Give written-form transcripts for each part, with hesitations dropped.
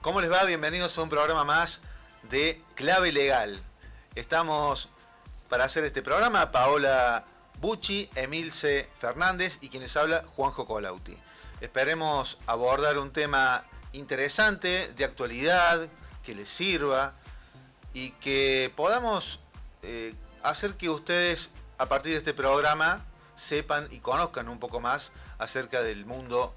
¿Cómo les va? Bienvenidos a un programa más de Clave Legal. Estamos para hacer este programa Paola Bucci, Emilce Fernández y quienes habla Juanjo Colauti. Esperemos abordar un tema interesante, de actualidad, que les sirva y que podamos hacer que ustedes a partir de este programa sepan y conozcan un poco más acerca del mundo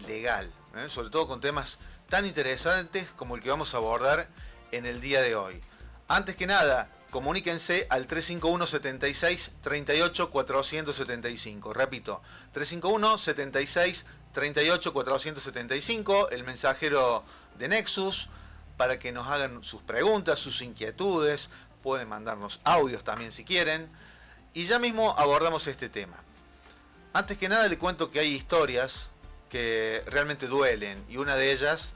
legal, sobre todo con temas tan interesantes como el que vamos a abordar en el día de hoy. Antes que nada, comuníquense al 351 76 38 475. Repito, 351 76 38 475, el mensajero de Nexus, para que nos hagan sus preguntas, sus inquietudes. Pueden mandarnos audios también si quieren. Y ya mismo abordamos este tema. Antes que nada le cuento que hay historias que realmente duelen, y una de ellas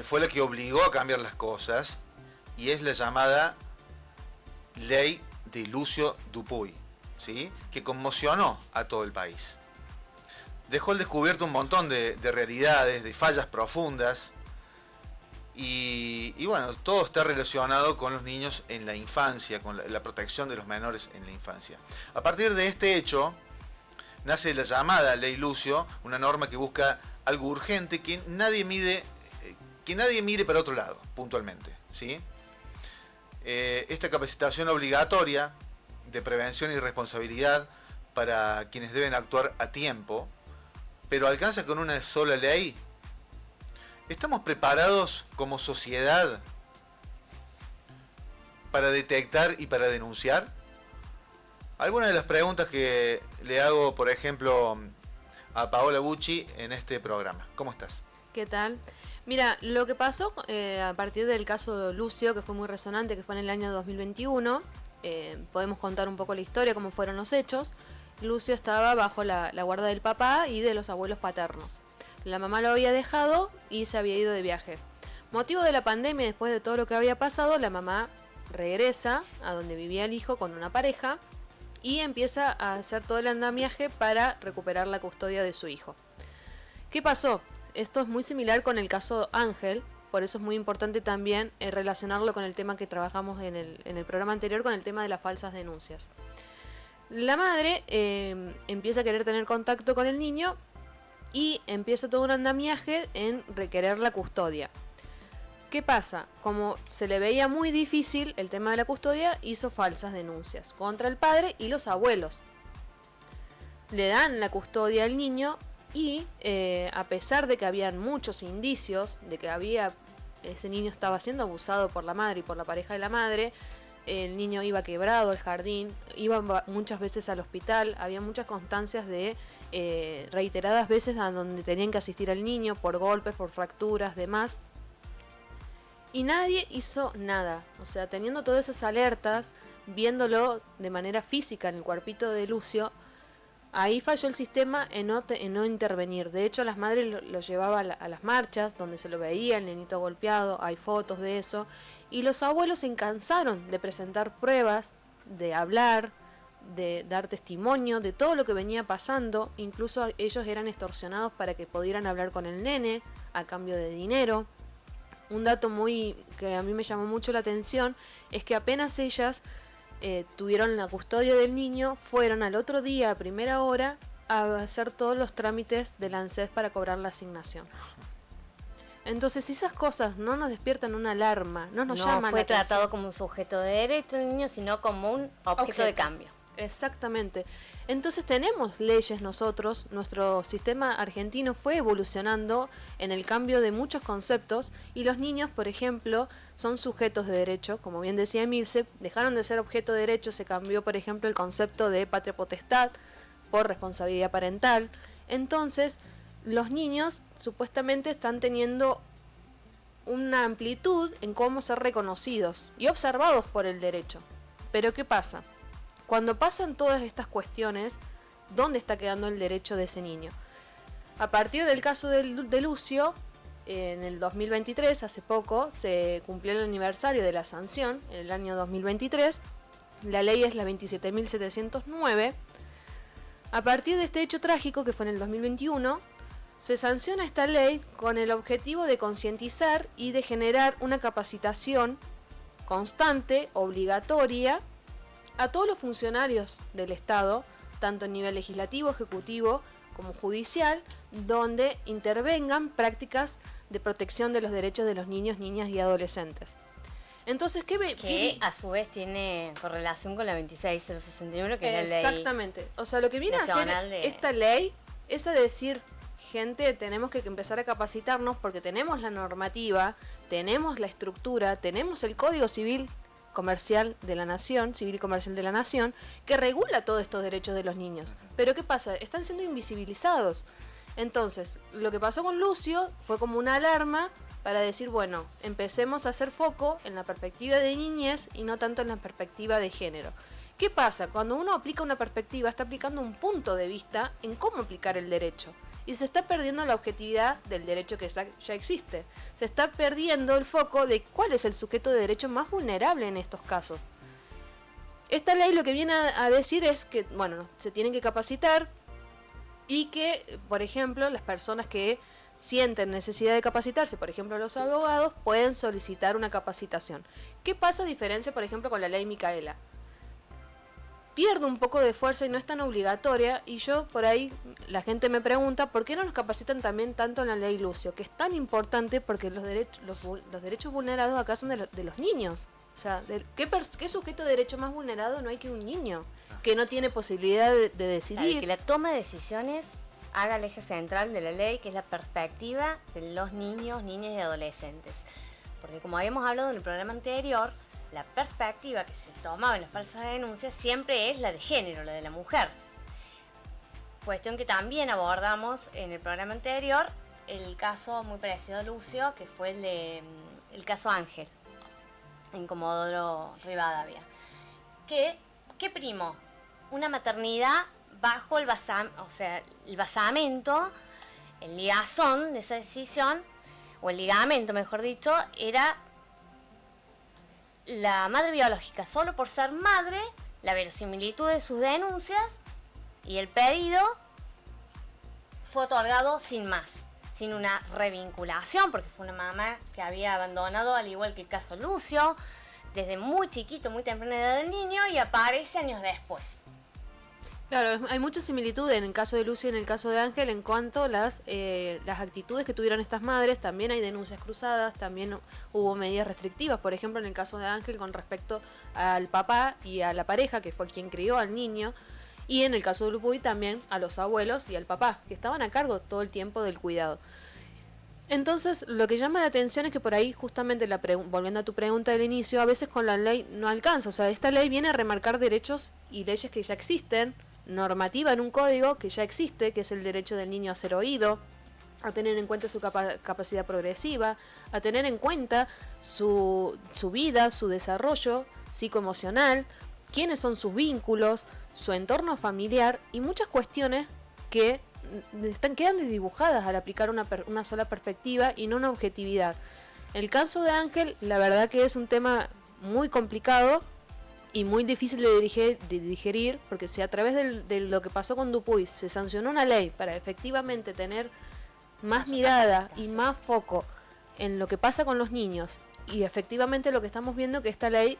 fue la que obligó a cambiar las cosas, y es la llamada Ley de Lucio Dupuy, ¿sí? Que conmocionó a todo el país. Dejó al descubierto un montón de realidades, de fallas profundas, y bueno, todo está relacionado con los niños en la infancia, con la protección de los menores en la infancia. A partir de este hecho, nace la llamada Ley Lucio, una norma que busca algo urgente que nadie mire para otro lado, puntualmente, ¿sí? Esta capacitación obligatoria de prevención y responsabilidad para quienes deben actuar a tiempo, pero alcanza con una sola ley. ¿Estamos preparados como sociedad para detectar y para denunciar? Algunas de las preguntas que le hago, por ejemplo, a Paola Bucci en este programa. ¿Cómo estás? ¿Qué tal? Mira, lo que pasó a partir del caso Lucio, que fue muy resonante, que fue en el año 2021, podemos contar un poco la historia, cómo fueron los hechos. Lucio estaba bajo la guarda del papá y de los abuelos paternos. La mamá lo había dejado y se había ido de viaje. Motivo de la pandemia, después de todo lo que había pasado, la mamá regresa a donde vivía el hijo con una pareja y empieza a hacer todo el andamiaje para recuperar la custodia de su hijo. ¿Qué pasó? Esto es muy similar con el caso Ángel, por eso es muy importante también relacionarlo con el tema que trabajamos en el programa anterior, con el tema de las falsas denuncias. La madre empieza a querer tener contacto con el niño y empieza todo un andamiaje en requerer la custodia. ¿Qué pasa? Como se le veía muy difícil el tema de la custodia, hizo falsas denuncias contra el padre y los abuelos. Le dan la custodia al niño y a pesar de que habían muchos indicios de que ese niño estaba siendo abusado por la madre y por la pareja de la madre, el niño iba quebrado al jardín, iba muchas veces al hospital, había muchas constancias de reiteradas veces a donde tenían que asistir al niño por golpes, por fracturas, demás. Y nadie hizo nada, o sea, teniendo todas esas alertas, viéndolo de manera física en el cuerpito de Lucio, ahí falló el sistema en no intervenir. De hecho, las madres lo llevaba a las marchas, donde se lo veía, el nenito golpeado, hay fotos de eso. Y los abuelos se cansaron de presentar pruebas, de hablar, de dar testimonio de todo lo que venía pasando. Incluso ellos eran extorsionados para que pudieran hablar con el nene a cambio de dinero. Un dato que a mí me llamó mucho la atención es que apenas ellas tuvieron la custodia del niño, fueron al otro día a primera hora a hacer todos los trámites del ANSES para cobrar la asignación. Entonces, si esas cosas no nos despiertan una alarma, no nos llaman la atención. No fue tratado como un sujeto de derecho el niño, sino como un objeto de cambio. Exactamente. Entonces tenemos leyes nosotros, nuestro sistema argentino fue evolucionando en el cambio de muchos conceptos y los niños, por ejemplo, son sujetos de derecho, como bien decía Emilce, dejaron de ser objeto de derecho, se cambió, por ejemplo, el concepto de patria potestad por responsabilidad parental. Entonces, los niños supuestamente están teniendo una amplitud en cómo ser reconocidos y observados por el derecho. Pero ¿qué pasa? Cuando pasan todas estas cuestiones, ¿dónde está quedando el derecho de ese niño? A partir del caso de Lucio, en el 2023, hace poco, se cumplió el aniversario de la sanción, en el año 2023. La ley es la 27.709. A partir de este hecho trágico, que fue en el 2021, se sanciona esta ley con el objetivo de concientizar y de generar una capacitación constante, obligatoria, a todos los funcionarios del Estado, tanto a nivel legislativo, ejecutivo como judicial, donde intervengan prácticas de protección de los derechos de los niños, niñas y adolescentes. Entonces, que a su vez tiene correlación con la 26061, que es la ley. Exactamente. O sea, lo que viene a hacer esta ley es a decir, gente, tenemos que empezar a capacitarnos porque tenemos la normativa, tenemos la estructura, tenemos el Código Civil Comercial de la Nación, Civil y Comercial de la Nación, que regula todos estos derechos de los niños. Pero ¿qué pasa? Están siendo invisibilizados. Entonces, lo que pasó con Lucio fue como una alarma para decir, bueno, empecemos a hacer foco en la perspectiva de niñez y no tanto en la perspectiva de género. ¿Qué pasa? Cuando uno aplica una perspectiva, está aplicando un punto de vista en cómo aplicar el derecho. Y se está perdiendo la objetividad del derecho que ya existe. Se está perdiendo el foco de cuál es el sujeto de derecho más vulnerable en estos casos. Esta ley lo que viene a decir es que, bueno, se tienen que capacitar y que, por ejemplo, las personas que sienten necesidad de capacitarse, por ejemplo los abogados, pueden solicitar una capacitación. ¿Qué pasa a diferencia, por ejemplo, con la ley Micaela? Pierde un poco de fuerza y no es tan obligatoria, y yo por ahí, la gente me pregunta, ¿por qué no nos capacitan también tanto en la ley Lucio? Que es tan importante porque los derechos vulnerados acá son de los niños. O sea, ¿qué sujeto de derecho más vulnerado no hay que un niño? Que no tiene posibilidad de decidir. Claro, que la toma de decisiones haga el eje central de la ley, que es la perspectiva de los niños, niñas y adolescentes. Porque como habíamos hablado en el programa anterior, la perspectiva que se tomaba en las falsas denuncias siempre es la de género, la de la mujer. Cuestión que también abordamos en el programa anterior, el caso muy parecido a Lucio, que fue el caso Ángel, en Comodoro Rivadavia. ¿Qué primó? Una maternidad bajo el basamento, el ligazón de esa decisión, o el ligamento, mejor dicho, era la madre biológica. Solo por ser madre, la verosimilitud de sus denuncias y el pedido fue otorgado sin más, sin una revinculación, porque fue una mamá que había abandonado, al igual que el caso Lucio, desde muy chiquito, muy temprana edad del niño, y aparece años después. Claro, hay mucha similitud en el caso de Lucio y en el caso de Ángel en cuanto a las actitudes que tuvieron estas madres. También hay denuncias cruzadas, también hubo medidas restrictivas, por ejemplo en el caso de Ángel con respecto al papá y a la pareja, que fue quien crió al niño, y en el caso de Dupuy también a los abuelos y al papá, que estaban a cargo todo el tiempo del cuidado. Entonces, lo que llama la atención es que por ahí, justamente volviendo a tu pregunta del inicio, a veces con la ley no alcanza. O sea, esta ley viene a remarcar derechos y leyes que ya existen, normativa en un código que ya existe, que es el derecho del niño a ser oído, a tener en cuenta su capacidad progresiva, a tener en cuenta su vida, su desarrollo psicoemocional, quiénes son sus vínculos, su entorno familiar y muchas cuestiones que quedan desdibujadas al aplicar una sola perspectiva y no una objetividad. El caso de Ángel, la verdad que es un tema muy complicado y muy difícil de digerir, porque si a través de lo que pasó con Dupuy se sancionó una ley para efectivamente tener más mirada y más foco en lo que pasa con los niños, y efectivamente lo que estamos viendo que esta ley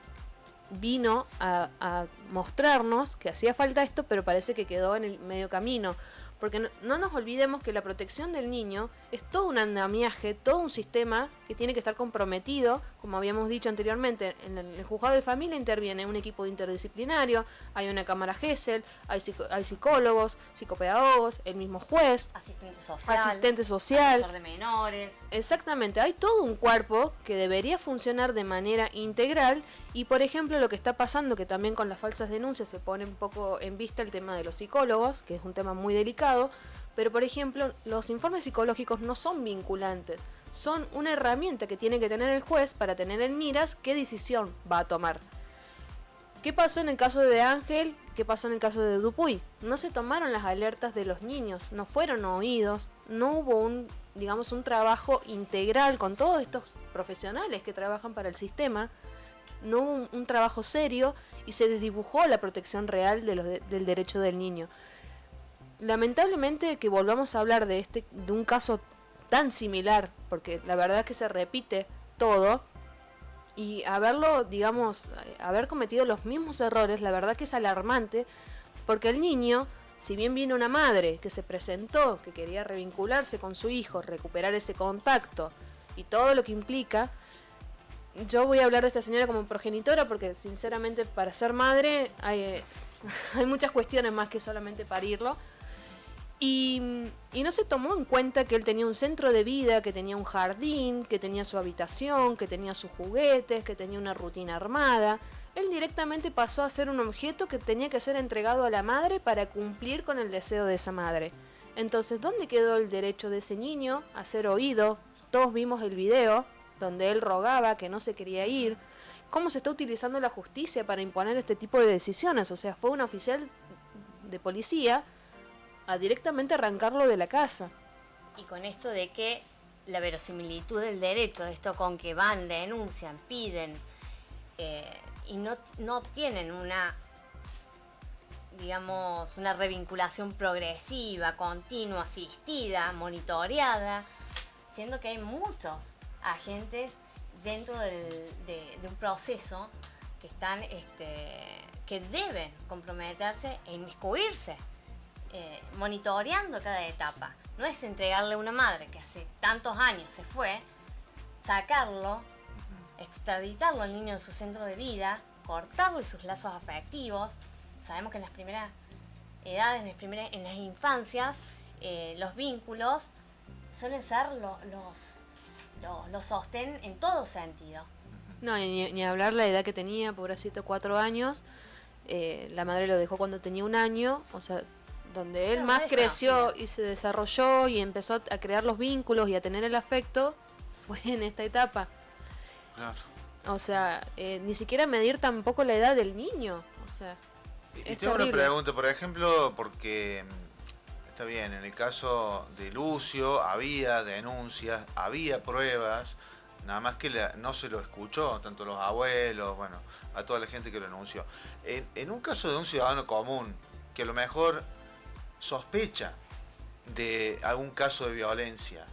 vino a mostrarnos que hacía falta esto, pero parece que quedó en el medio camino. Porque no nos olvidemos que la protección del niño es todo un andamiaje, todo un sistema que tiene que estar comprometido, como habíamos dicho anteriormente. En el juzgado de familia interviene un equipo interdisciplinario, hay una cámara GESEL, hay psicólogos, psicopedagogos, el mismo juez, asistente social, asesor de menores. Exactamente, hay todo un cuerpo que debería funcionar de manera integral. Y por ejemplo lo que está pasando, que también con las falsas denuncias se pone un poco en vista el tema de los psicólogos, que es un tema muy delicado, pero por ejemplo los informes psicológicos no son vinculantes, son una herramienta que tiene que tener el juez para tener en miras qué decisión va a tomar. ¿Qué pasó en el caso de Ángel? ¿Qué pasó en el caso de Dupuy? No se tomaron las alertas de los niños, no fueron oídos, no hubo un trabajo integral con todos estos profesionales que trabajan para el sistema. No hubo un trabajo serio y se desdibujó la protección real del derecho del niño. lamentablemente que volvamos a hablar de un caso tan similar, porque la verdad es que se repite todo, y haberlo, digamos, haber cometido los mismos errores, la verdad que es alarmante, porque el niño, si bien viene una madre que se presentó, que quería revincularse con su hijo, recuperar ese contacto y todo lo que implica, yo voy a hablar de esta señora como progenitora porque sinceramente para ser madre hay muchas cuestiones más que solamente parirlo. Y no se tomó en cuenta que él tenía un centro de vida, que tenía un jardín, que tenía su habitación, que tenía sus juguetes, que tenía una rutina armada. Él directamente pasó a ser un objeto que tenía que ser entregado a la madre para cumplir con el deseo de esa madre. Entonces, ¿dónde quedó el derecho de ese niño a ser oído? Todos vimos el video donde él rogaba que no se quería ir. ¿Cómo se está utilizando la justicia para imponer este tipo de decisiones? O sea, fue un oficial de policía a directamente arrancarlo de la casa. Y con esto de que la verosimilitud del derecho, esto con que van, denuncian, piden y no obtienen una, digamos, una revinculación progresiva, continua, asistida, monitoreada, siendo que hay muchos agentes dentro de un proceso que están que deben comprometerse e inmiscuirse, monitoreando cada etapa. No es entregarle a una madre que hace tantos años se fue, sacarlo, extraditarlo al niño de su centro de vida, cortarle sus lazos afectivos. Sabemos que en las primeras edades, en las infancias, los vínculos suelen ser los sostén en todo sentido. No, ni hablar la edad que tenía, pobrecito, 4 años. La madre lo dejó cuando tenía 1 año, o sea, donde él más creció y se desarrolló y empezó a crear los vínculos y a tener el afecto, fue en esta etapa. Claro. O sea, ni siquiera medir tampoco la edad del niño. O sea, y tengo una pregunta, por ejemplo, porque está bien, en el caso de Lucio había denuncias, había pruebas, nada más que no se lo escuchó, tanto los abuelos, bueno, a toda la gente que lo denunció. En un caso de un ciudadano común, que a lo mejor sospecha de algún caso de violencia,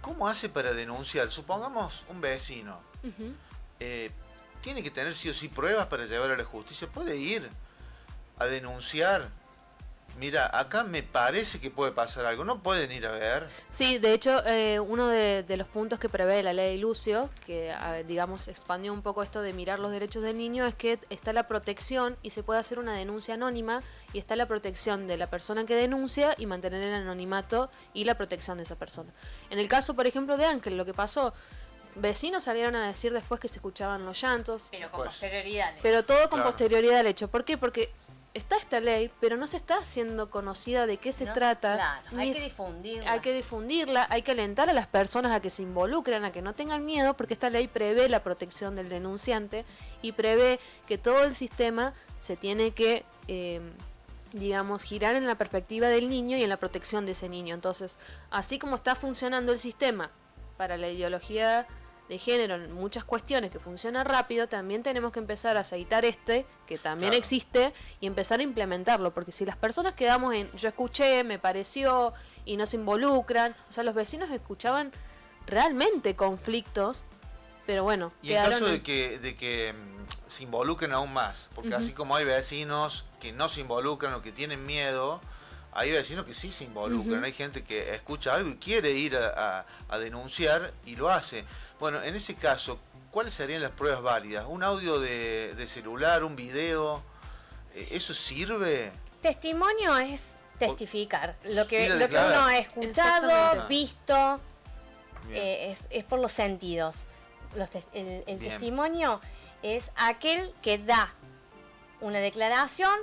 ¿cómo hace para denunciar? Supongamos un vecino. Uh-huh. Tiene que tener sí o sí pruebas para llevar a la justicia. Puede ir a denunciar. Mira, acá me parece que puede pasar algo. ¿No pueden ir a ver? Sí, de hecho, uno de los puntos que prevé la ley Lucio, que digamos expandió un poco esto de mirar los derechos del niño, es que está la protección y se puede hacer una denuncia anónima y está la protección de la persona que denuncia y mantener el anonimato y la protección de esa persona. En el caso, por ejemplo, de Ángel, lo que pasó, vecinos salieron a decir después que se escuchaban los llantos. Pero con posterioridad. Pero todo con posterioridad al hecho. ¿Por qué? Porque está esta ley, pero no se está haciendo conocida de qué se trata. Claro, hay que difundirla. Hay que difundirla, hay que alentar a las personas a que se involucren, a que no tengan miedo, porque esta ley prevé la protección del denunciante y prevé que todo el sistema se tiene que, digamos, girar en la perspectiva del niño y en la protección de ese niño. Entonces, así como está funcionando el sistema para la ideología de género en muchas cuestiones que funciona rápido, también tenemos que empezar a aceitar que también existe, y empezar a implementarlo, porque si las personas quedamos en yo escuché, me pareció, y no se involucran, o sea, los vecinos escuchaban realmente conflictos, pero bueno, y en caso de que se involucren aún más, porque así como hay vecinos que no se involucran o que tienen miedo, hay vecinos que sí se involucran, hay gente que escucha algo y quiere ir a denunciar y lo hace. Bueno, en ese caso, ¿cuáles serían las pruebas válidas? ¿Un audio de celular, un video? ¿Eso sirve? Testimonio es testificar. Lo que uno ha escuchado, visto, es por los sentidos. El testimonio es aquel que da una declaración,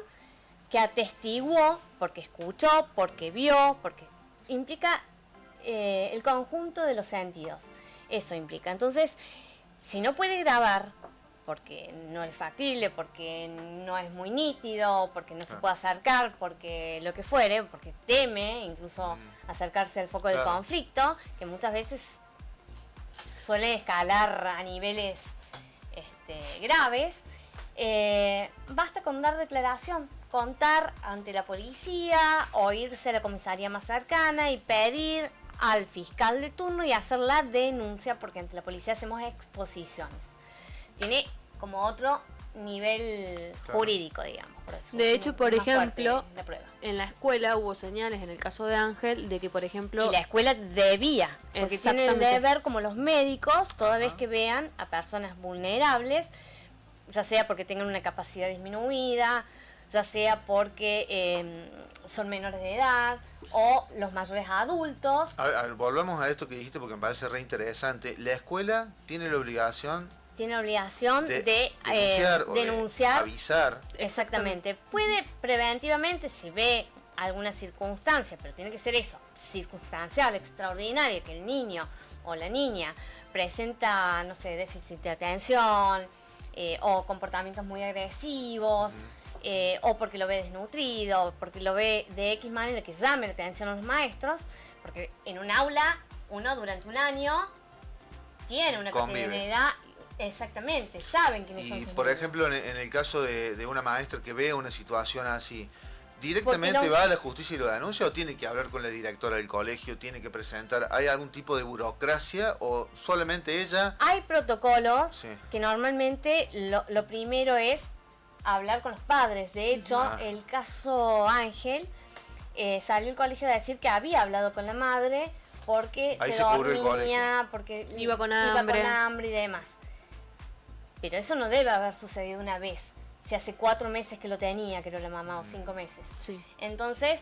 que atestiguó, porque escuchó, porque vio, porque implica el conjunto de los sentidos. Eso implica. Entonces, si no puede grabar, porque no es factible, porque no es muy nítido, porque no se puede acercar, porque lo que fuere, porque teme incluso acercarse al foco del conflicto, que muchas veces suele escalar a niveles graves, basta con dar declaración, contar ante la policía o irse a la comisaría más cercana y pedir al fiscal de turno y hacer la denuncia, porque ante la policía hacemos exposiciones. Tiene como otro nivel jurídico, digamos. De hecho, por ejemplo, la prueba. En la escuela hubo señales, en el caso de Ángel, de que, por ejemplo... Y la escuela debía, porque tiene el deber, como los médicos, toda vez que vean a personas vulnerables, ya sea porque tengan una capacidad disminuida, ya sea porque son menores de edad, o los mayores adultos. A ver, volvamos a esto que dijiste porque me parece re interesante. La escuela tiene la obligación... Tiene obligación de denunciar, avisar. Exactamente. Puede preventivamente, si ve alguna circunstancia, pero tiene que ser eso, circunstancial, extraordinaria, que el niño o la niña presenta, no sé, déficit de atención, o comportamientos muy agresivos, o porque lo ve desnutrido, o porque lo ve de X manera que llame la atención a los maestros, porque en un aula uno durante un año tiene una cotidianidad. Exactamente, saben quiénes son. Y por ejemplo, en el caso de una maestra que ve una situación así, ¿directamente va a la justicia y lo denuncia o tiene que hablar con la directora del colegio, tiene que presentar, hay algún tipo de burocracia o solamente ella? Hay protocolos que normalmente lo primero es hablar con los padres. De hecho, el caso Ángel, salió el colegio a decir que había hablado con la madre porque se dormía, porque iba con hambre y demás. Pero eso no debe haber sucedido una vez. Si hace 4 meses que lo tenía, creo la mamá, o 5 meses. Sí. Entonces,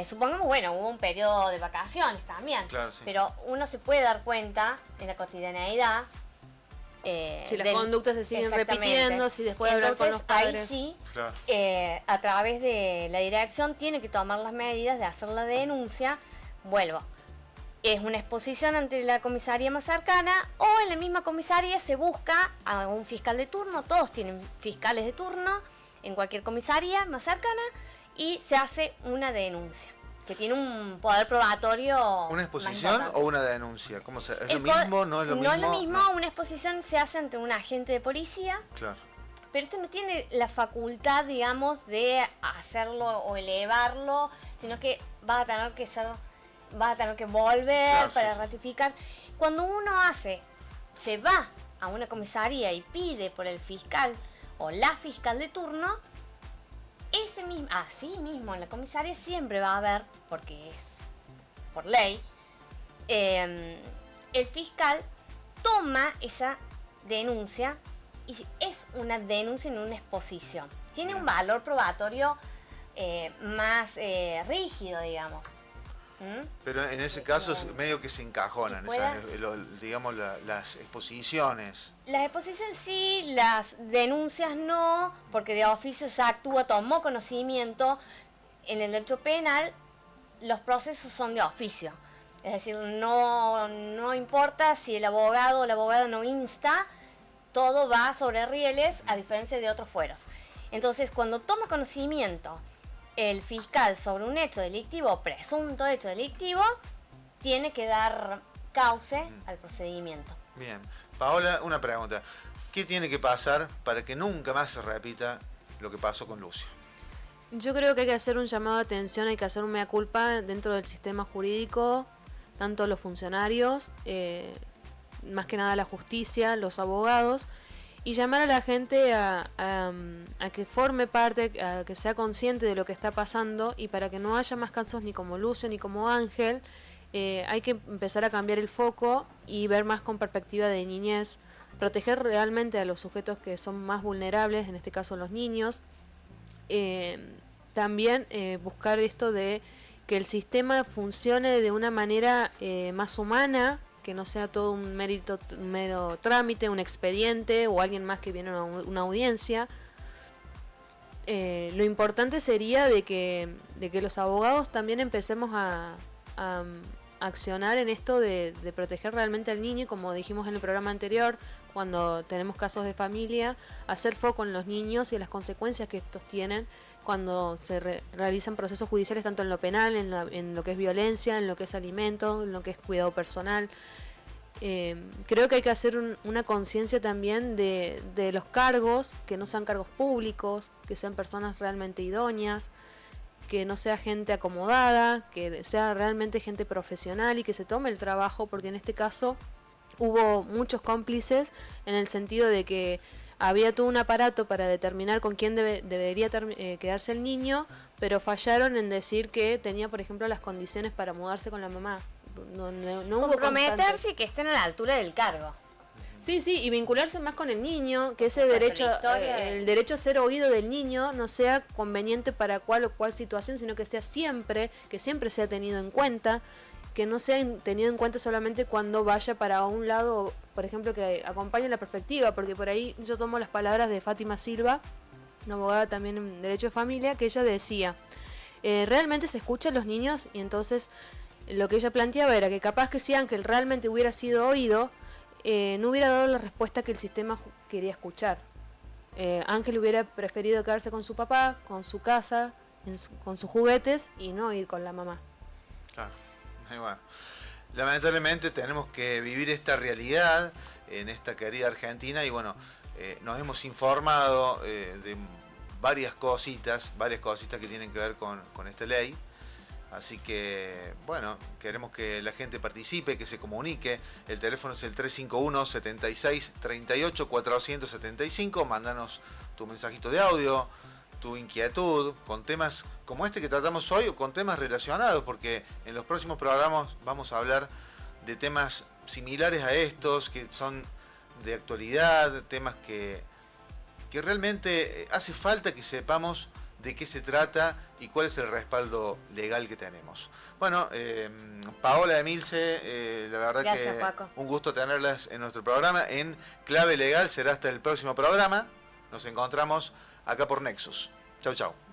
supongamos, bueno, hubo un periodo de vacaciones también. Claro, sí. Pero uno se puede dar cuenta en la cotidianeidad. Si las conductas se siguen repitiendo, si después de hablar con los padres. Ahí sí, a través de la dirección tiene que tomar las medidas de hacer la denuncia. Vuelvo. Es una exposición ante la comisaría más cercana o en la misma comisaría se busca a un fiscal de turno, todos tienen fiscales de turno en cualquier comisaría más cercana y se hace una denuncia que tiene un poder probatorio. ¿Una exposición o una denuncia? ¿Cómo se, ¿Es lo mismo? ¿No es lo mismo? No es lo mismo, no. Una exposición se hace ante un agente de policía. Claro. Pero esto no tiene la facultad, digamos, de hacerlo o elevarlo, sino que va a tener que volver para ratificar. Cuando uno se va a una comisaría y pide por el fiscal o la fiscal de turno, así mismo en la comisaría siempre va a haber, porque es por ley, el fiscal toma esa denuncia y es una denuncia en una exposición. Tiene un valor probatorio más rígido, digamos. Pero en ese caso es medio que se encajonan, digamos, las exposiciones. Las exposiciones sí, las denuncias no, porque de oficio ya tomó conocimiento. En el derecho penal los procesos son de oficio. Es decir, no importa si el abogado o la abogada no insta, todo va sobre rieles, a diferencia de otros fueros. Entonces, cuando toma conocimiento el fiscal sobre un hecho delictivo o presunto hecho delictivo, tiene que dar cauce al procedimiento. Bien. Paola, una pregunta. ¿Qué tiene que pasar para que nunca más se repita lo que pasó con Lucio? Yo creo que hay que hacer un llamado de atención, hay que hacer un mea culpa dentro del sistema jurídico, tanto los funcionarios, más que nada la justicia, los abogados, y llamar a la gente a que forme parte, a que sea consciente de lo que está pasando, y para que no haya más casos ni como Lucio ni como Ángel, hay que empezar a cambiar el foco y ver más con perspectiva de niñez, proteger realmente a los sujetos que son más vulnerables, en este caso los niños. También buscar esto de que el sistema funcione de una manera más humana, que no sea todo un mero trámite, un expediente o alguien más que viene a una audiencia. Lo importante sería de que los abogados también empecemos a accionar en esto de proteger realmente al niño, y como dijimos en el programa anterior, cuando tenemos casos de familia, hacer foco en los niños y en las consecuencias que estos tienen cuando se realizan procesos judiciales, tanto en lo penal, en lo que es violencia, en lo que es alimento, en lo que es cuidado personal. Creo que hay que hacer una conciencia también de los cargos, que no sean cargos públicos, que sean personas realmente idóneas, que no sea gente acomodada, que sea realmente gente profesional y que se tome el trabajo, porque en este caso hubo muchos cómplices en el sentido de que había todo un aparato para determinar con quién debería quedarse el niño, pero fallaron en decir que tenía, por ejemplo, las condiciones para mudarse con la mamá. No hubo comprometerse y que estén a la altura del cargo. Sí, y vincularse más con el niño, que ese derecho, el derecho a ser oído del niño no sea conveniente para cual o cual situación, sino que sea siempre, que siempre sea tenido en cuenta, que no sea tenido en cuenta solamente cuando vaya para un lado, por ejemplo, que acompañe la perspectiva, porque por ahí yo tomo las palabras de Fátima Silva, una abogada también en Derecho de Familia, que ella decía, realmente se escuchan los niños, y entonces lo que ella planteaba era que capaz que si Ángel realmente hubiera sido oído, no hubiera dado la respuesta que el sistema quería escuchar. Ángel hubiera preferido quedarse con su papá, con su casa, con sus juguetes y no ir con la mamá. Claro. Y bueno, lamentablemente tenemos que vivir esta realidad en esta querida Argentina y bueno, nos hemos informado de varias cositas que tienen que ver con esta ley. Así que, bueno, queremos que la gente participe, que se comunique. El teléfono es el 351-76-38-475. Mándanos tu mensajito de audio, tu inquietud, con temas como este que tratamos hoy o con temas relacionados, porque en los próximos programas vamos a hablar de temas similares a estos, que son de actualidad, temas que realmente hace falta que sepamos de qué se trata y cuál es el respaldo legal que tenemos. Bueno, Paola, Emilce, la verdad Gracias, que Paco. un gusto tenerlas en nuestro programa en Clave Legal. Será hasta el próximo programa. Nos encontramos acá por Nexus. Chau, chau.